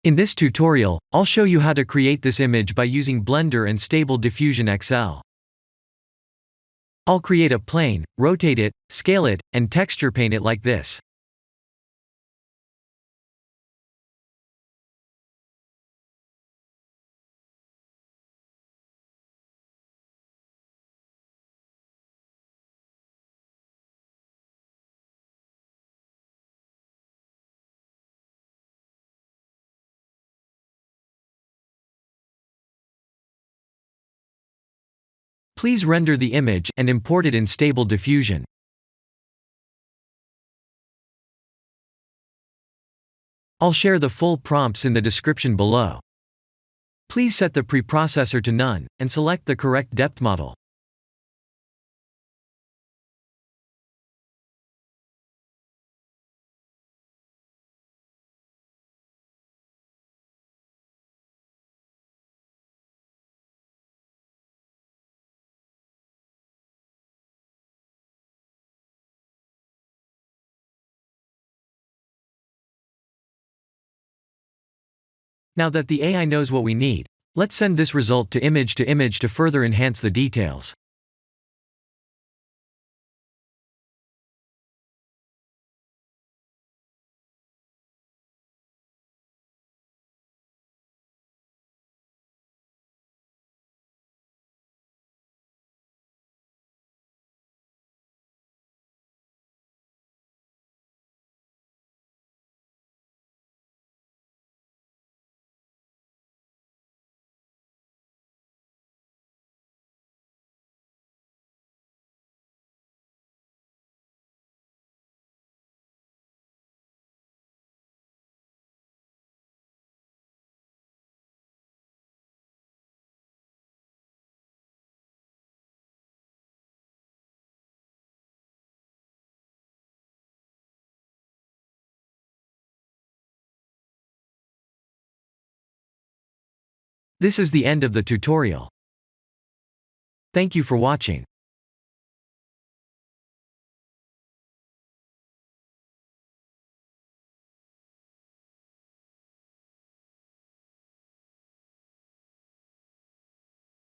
In this tutorial, I'll show you how to create this image by using Blender and Stable Diffusion XL. I'll create a plane, rotate it, scale it, and texture paint it like this. Please render the image and import it in Stable Diffusion. I'll share the full prompts in the description below. Please set the preprocessor to none, and select the correct depth model. Now that the AI knows what we need, let's send this result to image to further enhance the details. This is the end of the tutorial. Thank you for watching.